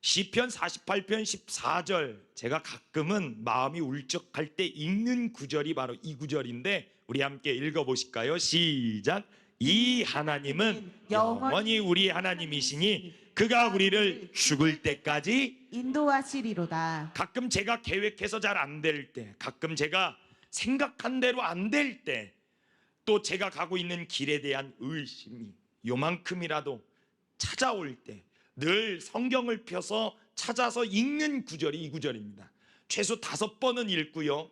시편 48편 14절, 제가 가끔은 마음이 울적할 때 읽는 구절이 바로 이 구절인데 우리 함께 읽어보실까요? 시작. 이 하나님은 영원히 우리 하나님이시니 그가 우리를 죽을 때까지 인도하시리로다. 가끔 제가 계획해서 잘 안 될 때, 가끔 제가 생각한 대로 안 될 때, 또 제가 가고 있는 길에 대한 의심이 요만큼이라도 찾아올 때 늘 성경을 펴서 찾아서 읽는 구절이 이 구절입니다. 최소 5번은 읽고요,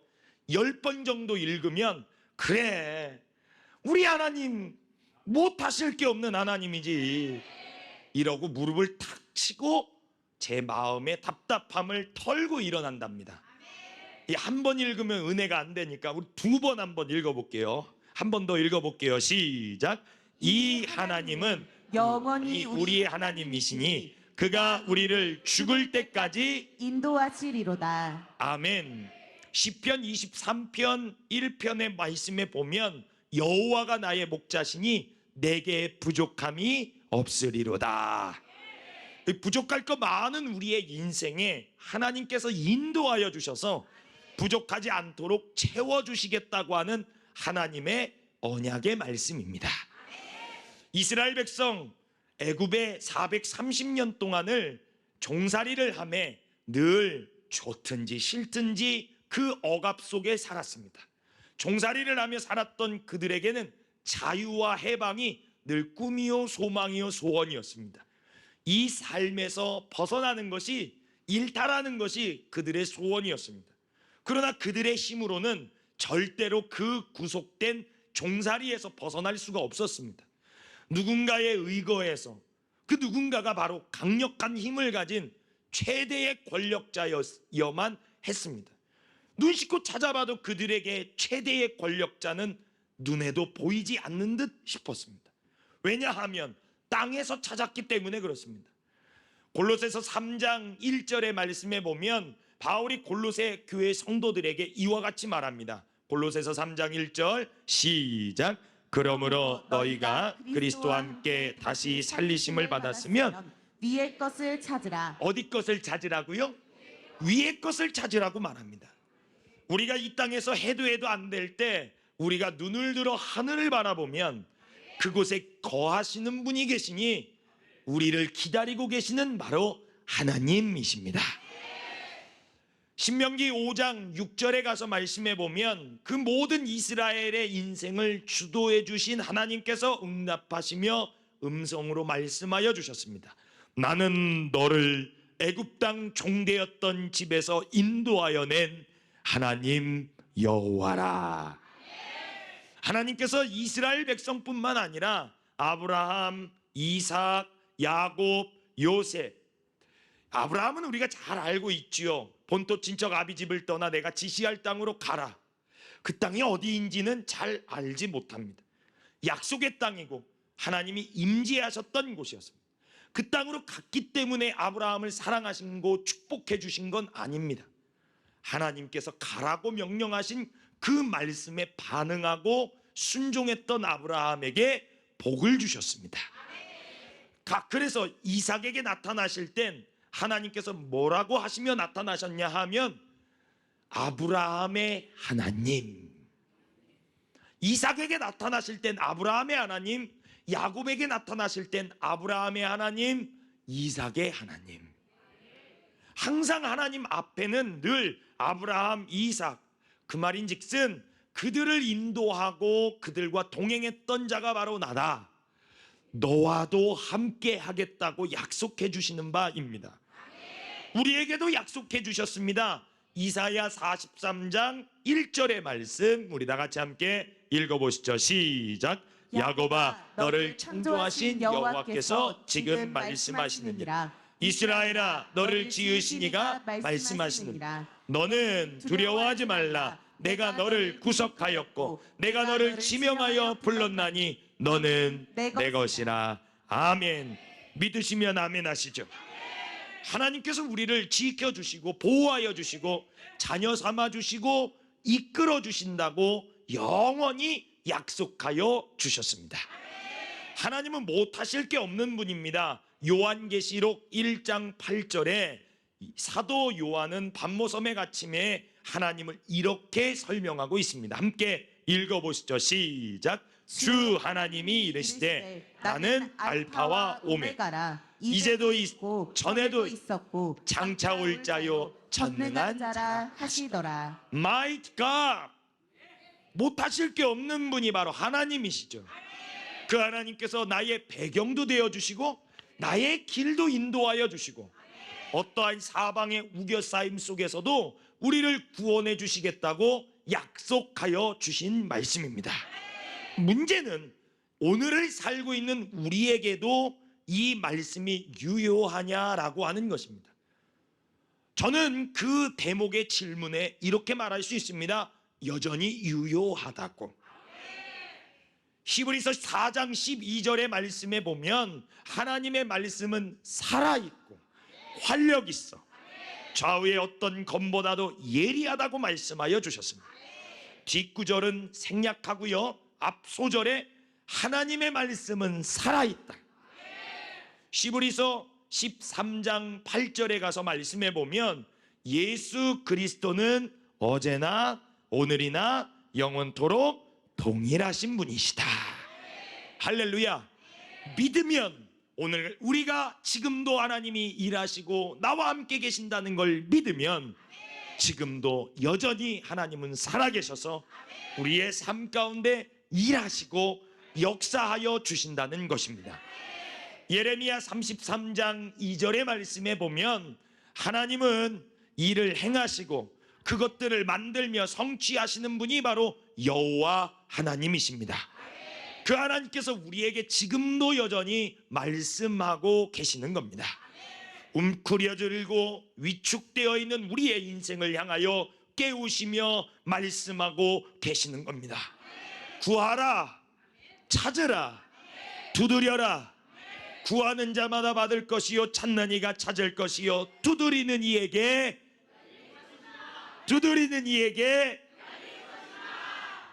10번 정도 읽으면 그래, 우리 하나님 못하실 게 없는 하나님이지 이러고 무릎을 탁 치고 제 마음의 답답함을 털고 일어난답니다. 이 한 번 읽으면 은혜가 안 되니까 우리 2번 한번 읽어볼게요. 한 번 더 읽어볼게요. 시작. 이 하나님은 영원히 우리의 하나님이시니 그가 우리를 죽을 때까지 인도하시리로다. 아멘. 시편 23편 1편의 말씀에 보면 여호와가 나의 목자시니 내게 부족함이 없으리로다. 부족할 거 많은 우리의 인생에 하나님께서 인도하여 주셔서 부족하지 않도록 채워주시겠다고 하는 하나님의 언약의 말씀입니다. 이스라엘 백성 애굽에 430년 동안을 종살이를 하며 늘 좋든지 싫든지 그 억압 속에 살았습니다. 종살이를 하며 살았던 그들에게는 자유와 해방이 늘 꿈이요 소망이요 소원이었습니다. 이 삶에서 벗어나는 것이, 일탈하는 것이 그들의 소원이었습니다. 그러나 그들의 힘으로는 절대로 그 구속된 종살이에서 벗어날 수가 없었습니다. 누군가의 의거에서, 그 누군가가 바로 강력한 힘을 가진 최대의 권력자여만 했습니다. 눈 씻고 찾아봐도 그들에게 최대의 권력자는 눈에도 보이지 않는 듯 싶었습니다. 왜냐하면 땅에서 찾았기 때문에 그렇습니다. 골로새서 3장 1절의 말씀에 보면 바울이 골로새 교회 성도들에게 이와 같이 말합니다. 골로새서 3장 1절 시작. 그러므로 너희가 그리스도와 함께 다시 살리심을 받았으면 위의 것을 찾으라. 어디 것을 찾으라고요? 위의 것을 찾으라고 말합니다. 우리가 이 땅에서 해도 안 될 때 우리가 눈을 들어 하늘을 바라보면 그곳에 거하시는 분이 계시니 우리를 기다리고 계시는 바로 하나님이십니다. 신명기 5장 6절에 가서 말씀해 보면 그 모든 이스라엘의 인생을 주도해 주신 하나님께서 응답하시며 음성으로 말씀하여 주셨습니다. 나는 너를 애굽 땅 종되었던 집에서 인도하여 낸 하나님 여호와라. 하나님께서 이스라엘 백성뿐만 아니라 아브라함, 이삭, 야곱, 요셉. 아브라함은 우리가 잘 알고 있지요. 본토 친척 아비 집을 떠나 내가 지시할 땅으로 가라. 그 땅이 어디인지는 잘 알지 못합니다. 약속의 땅이고 하나님이 임재하셨던 곳이었습니다. 그 땅으로 갔기 때문에 아브라함을 사랑하신 고 축복해 주신 건 아닙니다. 하나님께서 가라고 명령하신 그 말씀에 반응하고 순종했던 아브라함에게 복을 주셨습니다. 그래서 이삭에게 나타나실 땐 하나님께서 뭐라고 하시며 나타나셨냐 하면 아브라함의 하나님. 이삭에게 나타나실 땐 아브라함의 하나님, 야곱에게 나타나실 땐 아브라함의 하나님, 이삭의 하나님. 항상 하나님 앞에는 늘 아브라함, 이삭, 그 말인즉슨 그들을 인도하고 그들과 동행했던 자가 바로 나다. 너와도 함께 하겠다고 약속해 주시는 바입니다. 우리에게도 약속해 주셨습니다. 이사야 43장 1절의 말씀 우리 다 같이 함께 읽어보시죠. 시작. 야곱아 너를 창조하신 여호와께서 지금 말씀하시느니라. 이스라엘아 너를 지으신 이가 말씀하시느니라. 너는 두려워하지 말라. 내가 너를 구속하였고 내가 너를 지명하여 불렀나니 너는 내 것이라. 아멘. 믿으시면 아멘 하시죠. 하나님께서 우리를 지켜주시고 보호하여 주시고 자녀 삼아 주시고 이끌어 주신다고 영원히 약속하여 주셨습니다. 하나님은 못하실 게 없는 분입니다. 요한계시록 1장 8절에 사도 요한은 밤모섬의 갇힘에 하나님을 이렇게 설명하고 있습니다. 함께 읽어보시죠. 시작. 주 하나님이 이르시되 나는 알파와 오메가라. 이제도 있고 전에도 있었고 장차 올 자요 전능한 자라 하시더라. Might God. 못하실 게 없는 분이 바로 하나님이시죠. 그 하나님께서 나의 배경도 되어주시고 나의 길도 인도하여 주시고 어떠한 사방의 우겨싸임 속에서도 우리를 구원해 주시겠다고 약속하여 주신 말씀입니다. 문제는 오늘을 살고 있는 우리에게도 이 말씀이 유효하냐라고 하는 것입니다. 저는 그 대목의 질문에 이렇게 말할 수 있습니다. 여전히 유효하다고. 히브리서 4장 12절의 말씀에 보면 하나님의 말씀은 살아있고 활력 있어 좌우의 어떤 검보다도 예리하다고 말씀하여 주셨습니다. 뒷구절은 생략하고요, 앞소절에 하나님의 말씀은 살아있다. 히브리서 13장 8절에 가서 말씀해 보면 예수 그리스도는 어제나 오늘이나 영원토록 동일하신 분이시다. 할렐루야. 믿으면 오늘 우리가 지금도 하나님이 일하시고 나와 함께 계신다는 걸 믿으면 지금도 여전히 하나님은 살아계셔서 우리의 삶 가운데 일하시고 역사하여 주신다는 것입니다. 예레미야 33장 2절의 말씀에 보면 하나님은 일을 행하시고 그것들을 만들며 성취하시는 분이 바로 여호와 하나님이십니다. 그 하나님께서 우리에게 지금도 여전히 말씀하고 계시는 겁니다. 움츠려들고 위축되어 있는 우리의 인생을 향하여 깨우시며 말씀하고 계시는 겁니다. 구하라, 찾으라, 두드려라. 구하는 자마다 받을 것이요 찾는 이가 찾을 것이요 두드리는 이에게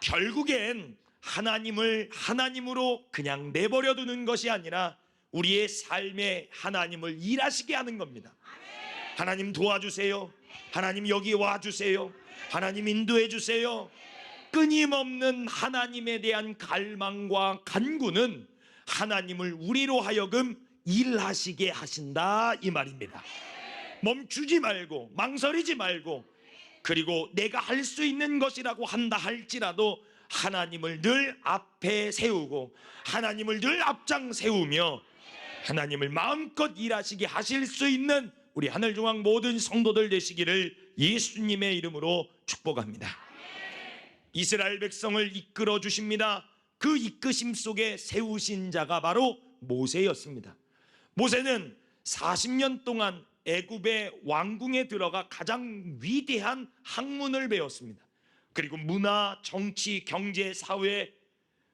결국엔 하나님을 하나님으로 그냥 내버려 두는 것이 아니라 우리의 삶에 하나님을 일하시게 하는 겁니다. 하나님 도와주세요. 하나님 여기 와주세요. 하나님 인도해 주세요. 끊임없는 하나님에 대한 갈망과 간구는 하나님을 우리로 하여금 일하시게 하신다 이 말입니다. 멈추지 말고 망설이지 말고, 그리고 내가 할 수 있는 것이라고 한다 할지라도 하나님을 늘 앞에 세우고 하나님을 늘 앞장 세우며 하나님을 마음껏 일하시게 하실 수 있는 우리 하늘중앙 모든 성도들 되시기를 예수님의 이름으로 축복합니다. 이스라엘 백성을 이끌어 주십니다. 그 이끄심 속에 세우신 자가 바로 모세였습니다. 모세는 40년 동안 애굽의 왕궁에 들어가 가장 위대한 학문을 배웠습니다. 그리고 문화, 정치, 경제, 사회,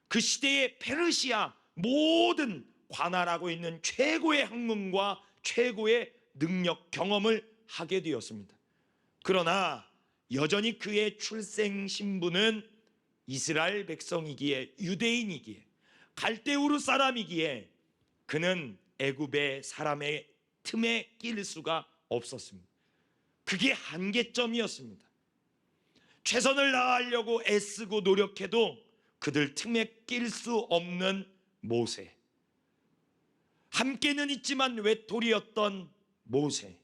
그 시대의 페르시아 모든 관할하고 있는 최고의 학문과 최고의 능력, 경험을 하게 되었습니다. 그러나 여전히 그의 출생 신분은 이스라엘 백성이기에, 유대인이기에, 갈대우르 사람이기에 그는 애굽의 사람의 틈에 낄 수가 없었습니다. 그게 한계점이었습니다. 최선을 다하려고 애쓰고 노력해도 그들 틈에 낄 수 없는 모세, 함께는 있지만 외톨이였던 모세.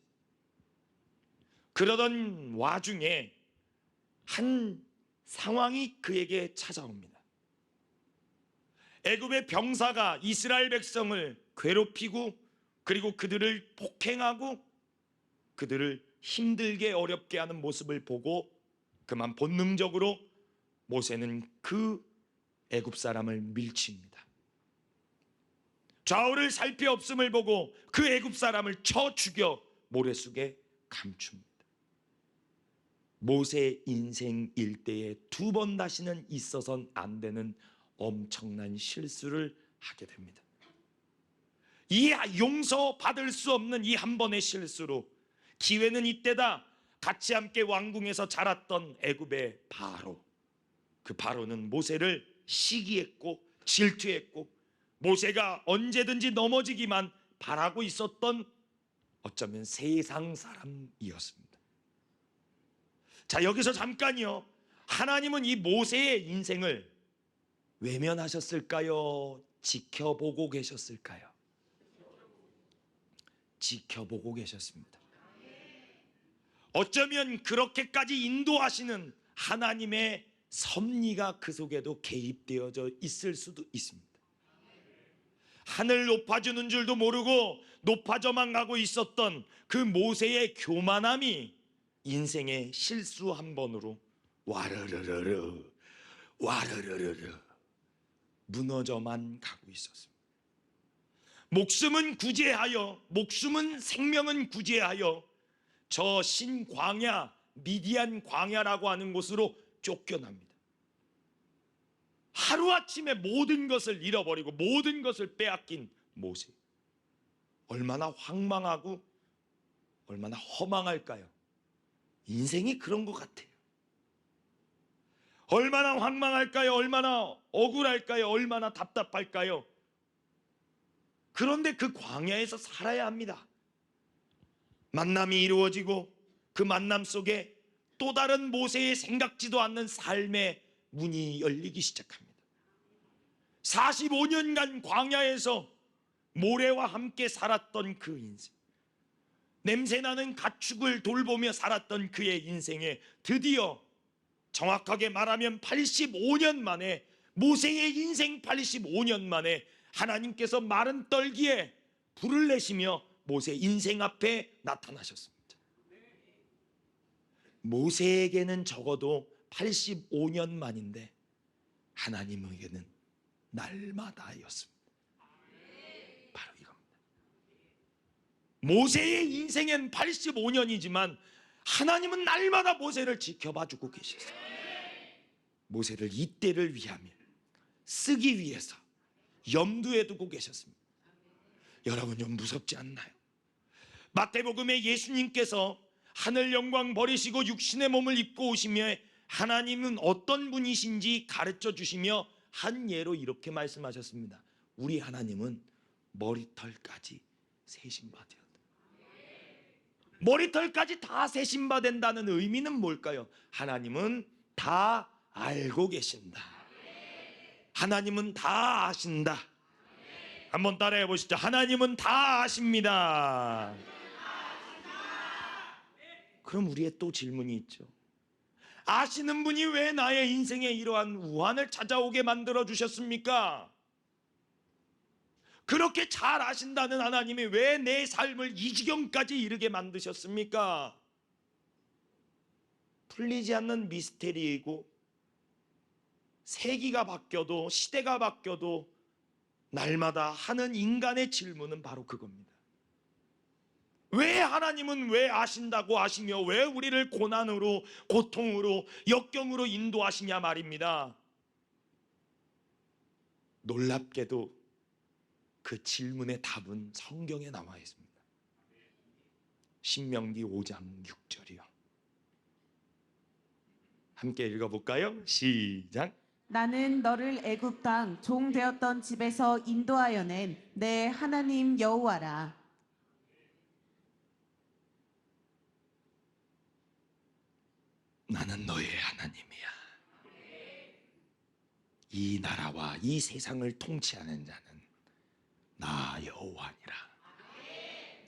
그러던 와중에 한 상황이 그에게 찾아옵니다. 애굽의 병사가 이스라엘 백성을 괴롭히고 그리고 그들을 폭행하고 그들을 힘들게 어렵게 하는 모습을 보고 그만 본능적으로 모세는 그 애굽 사람을 밀칩니다. 좌우를 살피없음을 보고 그 애굽 사람을 쳐 죽여 모래속에 감춥니다. 모세의 인생 일대에 두 번 다시는 있어서는 안 되는 엄청난 실수를 하게 됩니다. 이 용서받을 수 없는 이 한 번의 실수로 기회는 이때다. 같이 함께 왕궁에서 자랐던 애굽의 바로, 그 바로는 모세를 시기했고 질투했고 모세가 언제든지 넘어지기만 바라고 있었던 어쩌면 세상 사람이었습니다. 자, 여기서 잠깐요. 하나님은 이 모세의 인생을 외면하셨을까요? 지켜보고 계셨을까요? 지켜보고 계셨습니다. 어쩌면 그렇게까지 인도하시는 하나님의 섭리가 그 속에도 개입되어져 있을 수도 있습니다. 하늘 높아주는 줄도 모르고 높아져만 가고 있었던 그 모세의 교만함이 인생의 실수 한 번으로 와르르르르 무너져만 가고 있었습니다. 목숨은 구제하여, 목숨은 생명은 구제하여 저 신광야, 미디안 광야라고 하는 곳으로 쫓겨납니다. 하루아침에 모든 것을 잃어버리고 모든 것을 빼앗긴 모세. 얼마나 황망하고 얼마나 허망할까요? 인생이 그런 것 같아요. 얼마나 황망할까요? 얼마나 억울할까요? 얼마나 답답할까요? 그런데 그 광야에서 살아야 합니다. 만남이 이루어지고 그 만남 속에 또 다른 모세의 생각지도 않는 삶의 문이 열리기 시작합니다. 45년간 광야에서 모래와 함께 살았던 그 인생, 냄새나는 가축을 돌보며 살았던 그의 인생에 드디어 정확하게 말하면 85년 만에, 모세의 인생 85년 만에 하나님께서 마른 떨기에 불을 내시며 모세 인생 앞에 나타나셨습니다. 모세에게는 적어도 85년 만인데 하나님에게는 날마다였습니다. 바로 이겁니다. 모세의 인생엔 85년이지만 하나님은 날마다 모세를 지켜봐 주고 계셨어요. 모세를 이때를 위하며 쓰기 위해서 염두에 두고 계셨습니다. 여러분, 좀 무섭지 않나요? 마태복음에 예수님께서 하늘 영광 버리시고 육신의 몸을 입고 오시며 하나님은 어떤 분이신지 가르쳐 주시며 한 예로 이렇게 말씀하셨습니다. 우리 하나님은 머리털까지 세심바 되었다. 머리털까지 다 세심바 된다는 의미는 뭘까요? 하나님은 다 알고 계신다. 하나님은 다 아신다. 한번 따라해 보시죠. 하나님은 다 아십니다. 그럼 우리의 또 질문이 있죠. 아시는 분이 왜 나의 인생에 이러한 우환을 찾아오게 만들어 주셨습니까? 그렇게 잘 아신다는 하나님이 왜 내 삶을 이 지경까지 이르게 만드셨습니까? 풀리지 않는 미스테리이고, 세기가 바뀌어도 시대가 바뀌어도 날마다 하는 인간의 질문은 바로 그겁니다. 왜 하나님은 왜 아신다고 하시며 왜 우리를 고난으로, 고통으로, 역경으로 인도하시냐 말입니다. 놀랍게도 그 질문의 답은 성경에 나와 있습니다. 신명기 5장 6절이요. 함께 읽어볼까요? 시작. 나는 너를 애굽 땅 종 되었던 집에서 인도하여 낸 내 하나님 여호와라. 나는 너의 하나님이야. 이 나라와 이 세상을 통치하는 자는 나 여호와니라.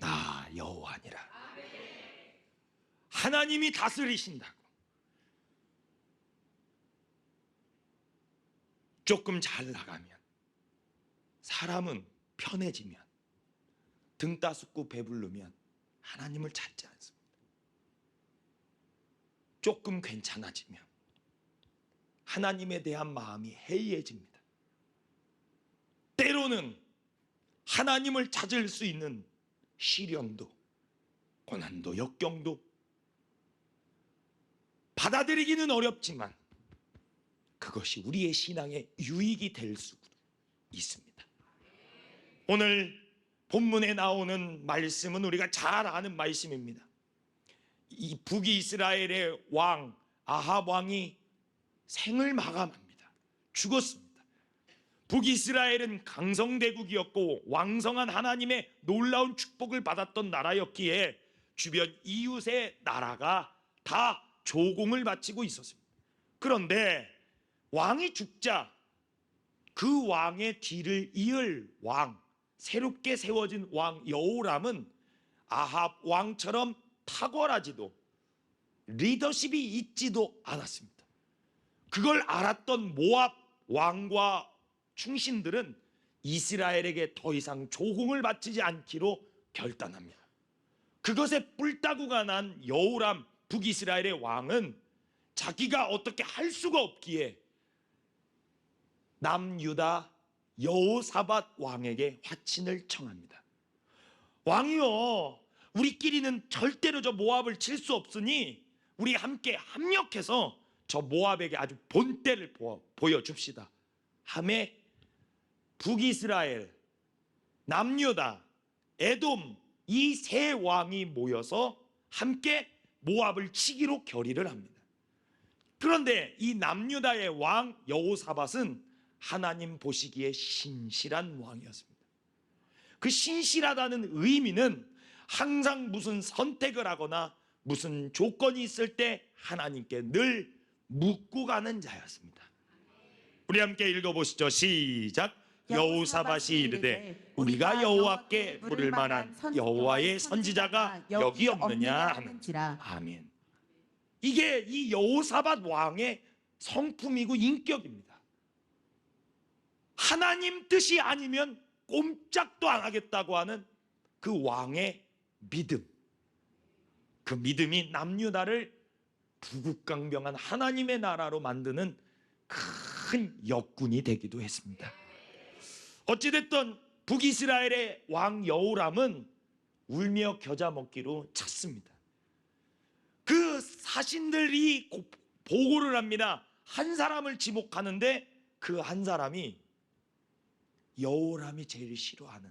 나 여호와니라. 하나님이 다스리신다고. 조금 잘 나가면, 사람은 편해지면, 등 따숩고 배부르면 하나님을 찾지 않습니다. 조금 괜찮아지면 하나님에 대한 마음이 해이해집니다. 때로는 하나님을 찾을 수 있는 시련도, 고난도, 역경도 받아들이기는 어렵지만 그것이 우리의 신앙의 유익이 될 수 있습니다. 오늘 본문에 나오는 말씀은 우리가 잘 아는 말씀입니다. 이 북이스라엘의 왕 아합 왕이 생을 마감합니다. 죽었습니다. 북이스라엘은 강성대국이었고 왕성한 하나님의 놀라운 축복을 받았던 나라였기에 주변 이웃의 나라가 다 조공을 바치고 있었습니다. 그런데 왕이 죽자 그 왕의 뒤를 이을 왕, 새롭게 세워진 왕 여호람은 아합 왕처럼 탁월하지도 리더십이 있지도 않았습니다. 그걸 알았던 모압 왕과 충신들은 이스라엘에게 더 이상 조공을 바치지 않기로 결단합니다. 그것에 뿔따구가 난 여호람 북이스라엘의 왕은 자기가 어떻게 할 수가 없기에 남유다 여호사밧 왕에게 화친을 청합니다. 왕이여, 우리끼리는 절대로 저 모압을 칠 수 없으니 우리 함께 합력해서 저 모압에게 아주 본때를 보여줍시다 하매 북이스라엘, 남유다, 에돔 이 세 왕이 모여서 함께 모압을 치기로 결의를 합니다. 그런데 이 남유다의 왕 여호사밧은 하나님 보시기에 신실한 왕이었습니다. 그 신실하다는 의미는 항상 무슨 선택을 하거나 무슨 조건이 있을 때 하나님께 늘 묻고 가는 자였습니다. 우리 함께 읽어보시죠. 시작. 여호사밧이 이르되 우리가 여호와께 부를 만한 여호와의 선지자가 여기 없느냐 하는지라. 아멘. 이게 이 여호사밧 왕의 성품이고 인격입니다. 하나님 뜻이 아니면 꼼짝도 안 하겠다고 하는 그 왕의 믿음. 그 믿음이 남유다를 부국강병한 하나님의 나라로 만드는 큰 역군이 되기도 했습니다. 어찌됐든 북이스라엘의 왕 여호람은 울며 겨자 먹기로 찼습니다. 그 사신들이 보고를 합니다. 한 사람을 지목하는데 그 한 사람이 여호람이 제일 싫어하는,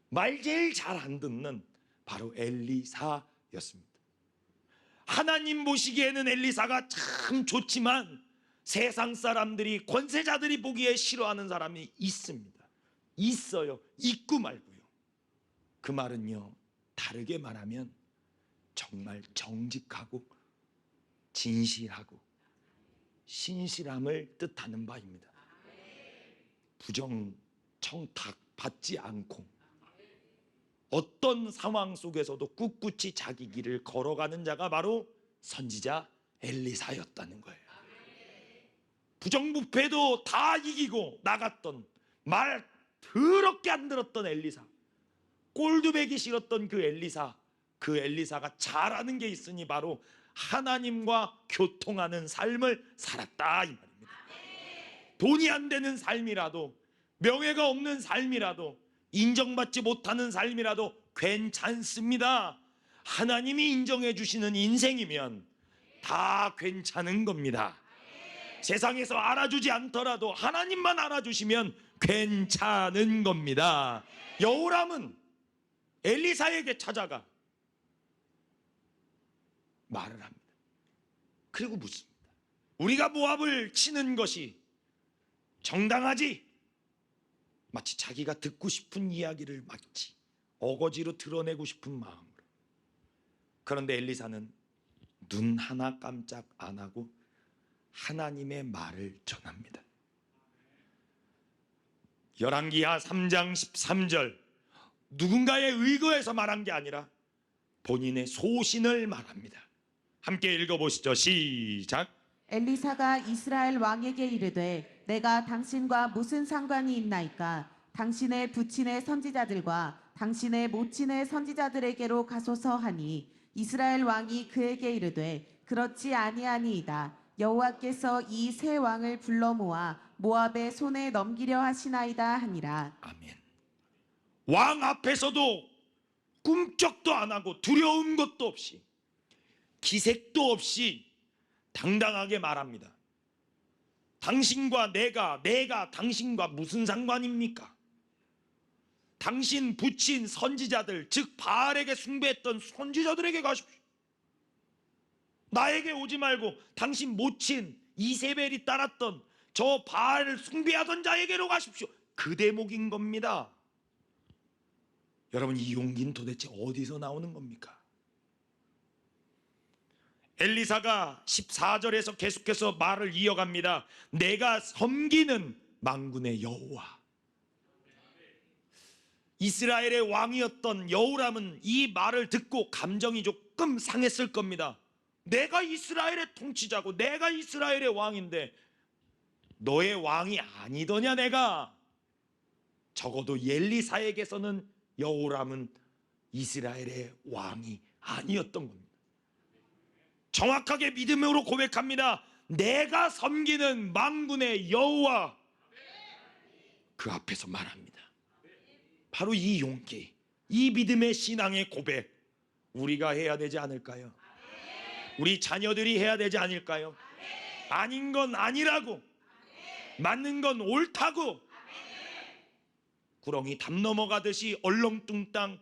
말 제일 잘 안 듣는 바로 엘리사였습니다. 하나님 보시기에는 엘리사가 참 좋지만 세상 사람들이, 권세자들이 보기에 싫어하는 사람이 있습니다. 있어요. 있고 말고요. 그 말은요, 다르게 말하면 정말 정직하고 진실하고 신실함을 뜻하는 바입니다. 부정 청탁 받지 않고 어떤 상황 속에서도 꿋꿋이 자기 길을 걸어가는 자가 바로 선지자 엘리사였다는 거예요. 부정부패도 다 이기고 나갔던, 말 더럽게 안 들었던 엘리사, 꼴도 배기 싫었던 그 엘리사가 잘하는 게 있으니 바로 하나님과 교통하는 삶을 살았다 이 말입니다. 돈이 안 되는 삶이라도, 명예가 없는 삶이라도, 인정받지 못하는 삶이라도 괜찮습니다. 하나님이 인정해 주시는 인생이면 다 괜찮은 겁니다. 세상에서 알아주지 않더라도 하나님만 알아주시면 괜찮은 겁니다. 여호람은 엘리사에게 찾아가 말을 합니다. 그리고 묻습니다. 우리가 모압을 치는 것이 정당하지? 마치 자기가 듣고 싶은 이야기를 마치 어거지로 드러내고 싶은 마음으로. 그런데 엘리사는 눈 하나 깜짝 안 하고 하나님의 말을 전합니다. 열왕기하 3장 13절, 누군가에 의거해서 말한 게 아니라 본인의 소신을 말합니다. 함께 읽어보시죠. 시작. 엘리사가 이스라엘 왕에게 이르되 내가 당신과 무슨 상관이 있나이까? 당신의 부친의 선지자들과 당신의 모친의 선지자들에게로 가소서 하니 이스라엘 왕이 그에게 이르되 그렇지 아니하니이다. 여호와께서 이 세 왕을 불러 모아 모압의 손에 넘기려 하시나이다 하니라. 아멘. 왕 앞에서도 꿈쩍도 안 하고 두려운 것도 없이 기색도 없이 당당하게 말합니다. 당신과 내가 당신과 무슨 상관입니까? 당신 부친 선지자들, 즉 바알에게 숭배했던 선지자들에게 가십시오. 나에게 오지 말고 당신 모친 이세벨이 따랐던 저 바알 숭배하던 자에게로 가십시오. 그 대목인 겁니다. 여러분, 이 용기는 도대체 어디서 나오는 겁니까? 엘리사가 14절에서 계속해서 말을 이어갑니다. 내가 섬기는 만군의 여호와. 이스라엘의 왕이었던 여호람은 이 말을 듣고 감정이 조금 상했을 겁니다. 내가 이스라엘의 통치자고 내가 이스라엘의 왕인데 너의 왕이 아니더냐 내가. 적어도 엘리사에게서는 여호람은 이스라엘의 왕이 아니었던 겁니다. 정확하게 믿음으로 고백합니다. 내가 섬기는 만군의 여호와. 그 앞에서 말합니다. 바로 이 용기, 이 믿음의 신앙의 고백 우리가 해야 되지 않을까요? 우리 자녀들이 해야 되지 않을까요? 아닌 건 아니라고, 맞는 건 옳다고, 구렁이 담 넘어가듯이 얼렁뚱땅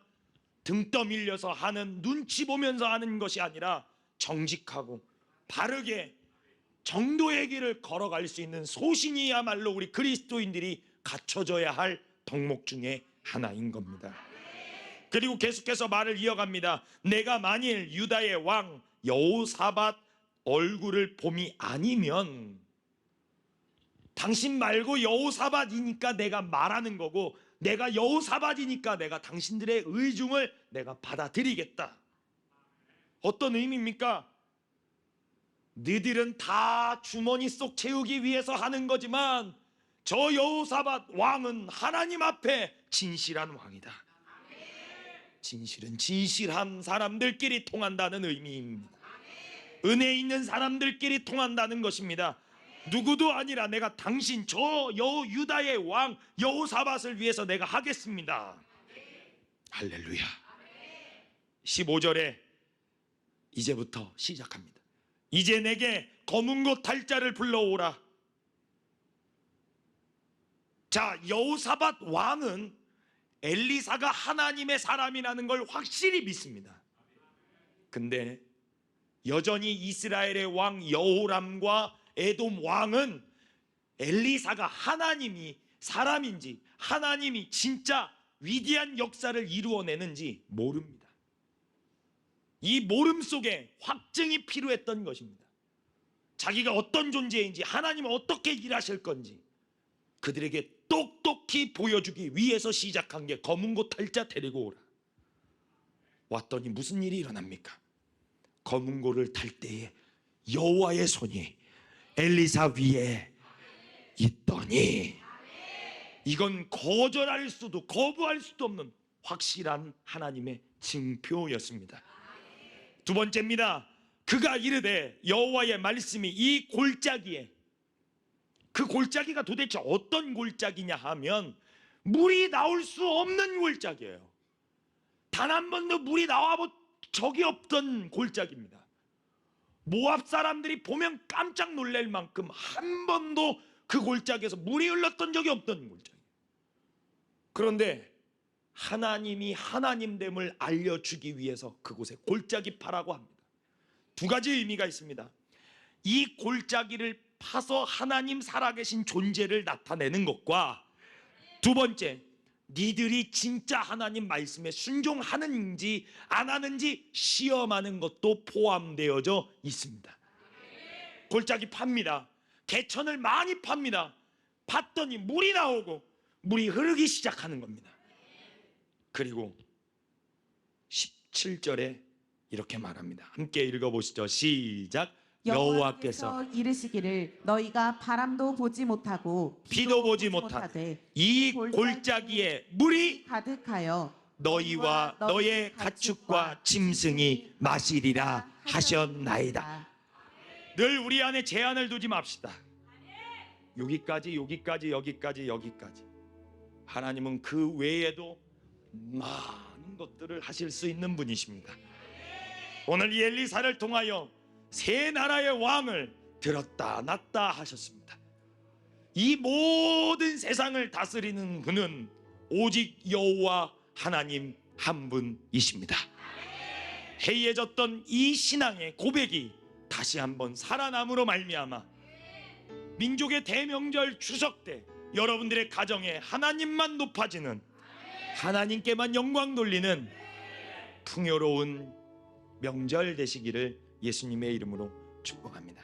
등 떠밀려서 하는, 눈치 보면서 하는 것이 아니라 정직하고 바르게 정도의 길을 걸어갈 수 있는 소신이야말로 우리 그리스도인들이 갖춰져야 할 덕목 중에 하나인 겁니다. 그리고 계속해서 말을 이어갑니다. 내가 만일 유다의 왕 여호사밧 얼굴을 봄이 아니면, 당신 말고 여호사밧이니까 내가 말하는 거고, 내가 여호사밧이니까 내가 당신들의 의중을 내가 받아들이겠다. 어떤 의미입니까? 너희들은 다 주머니 속 채우기 위해서 하는 거지만 저 여호사밧 왕은 하나님 앞에 진실한 왕이다. 진실은 진실한 사람들끼리 통한다는 의미입니다. 은혜 있는 사람들끼리 통한다는 것입니다. 누구도 아니라 내가 당신 저 유다의 왕 여호사밧을 위해서 내가 하겠습니다. 할렐루야. 15절에 이제부터 시작합니다. 이제 내게 검은 고 탈 자를 불러오라. 자, 여호사밧 왕은 엘리사가 하나님의 사람이라는 걸 확실히 믿습니다. 근데 여전히 이스라엘의 왕 여호람과 에돔 왕은 엘리사가 하나님이 사람인지, 하나님이 진짜 위대한 역사를 이루어내는지 모릅니다. 이 모름 속에 확증이 필요했던 것입니다. 자기가 어떤 존재인지, 하나님은 어떻게 일하실 건지 그들에게 똑똑히 보여주기 위해서 시작한 게 검은 고 탈 자 데리고 오라. 왔더니 무슨 일이 일어납니까? 검은 고를 탈 때에 여호와의 손이 엘리사 위에 있더니, 이건 거절할 수도 거부할 수도 없는 확실한 하나님의 증표였습니다. 두 번째입니다. 그가 이르되, 여호와의 말씀이 이 골짜기에, 그 골짜기가 도대체 어떤 골짜기냐 하면 물이 나올 수 없는 골짜기예요. 단 한 번도 물이 나와본 적이 없던 골짜기입니다. 모압 사람들이 보면 깜짝 놀랄 만큼 한 번도 그 골짜기에서 물이 흘렀던 적이 없던 골짜기. 그런데 하나님이 하나님됨을 알려주기 위해서 그곳에 골짜기파라고 합니다. 두 가지 의미가 있습니다. 이 골짜기를 파서 하나님 살아계신 존재를 나타내는 것과, 두 번째, 니들이 진짜 하나님 말씀에 순종하는지 안 하는지 시험하는 것도 포함되어져 있습니다. 골짜기 팝니다. 개천을 많이 팝니다. 봤더니 물이 나오고 물이 흐르기 시작하는 겁니다. 그리고 17절에 이렇게 말합니다. 함께 읽어보시죠. 시작. 여호와께서 이르시기를 너희가 바람도 보지 못하고 비도 보지 못하되 이 골짜기에 물이 가득하여 너희와 너의 가축과 짐승이 마시리라 하셨나이다. 늘 우리 안에 제한을 두지 맙시다. 여기까지, 여기까지, 여기까지, 여기까지. 하나님은 그 외에도 많은 것들을 하실 수 있는 분이십니다. 오늘 이 엘리사를 통하여 세 나라의 왕을 들었다 놨다 하셨습니다. 이 모든 세상을 다스리는 분은 오직 여호와 하나님 한 분이십니다. 해이해졌던 이 신앙의 고백이 다시 한번 살아남으로 말미암아 민족의 대명절 추석 때 여러분들의 가정에 하나님만 높아지는, 하나님께만 영광 돌리는 풍요로운 명절 되시기를 예수님의 이름으로 축복합니다.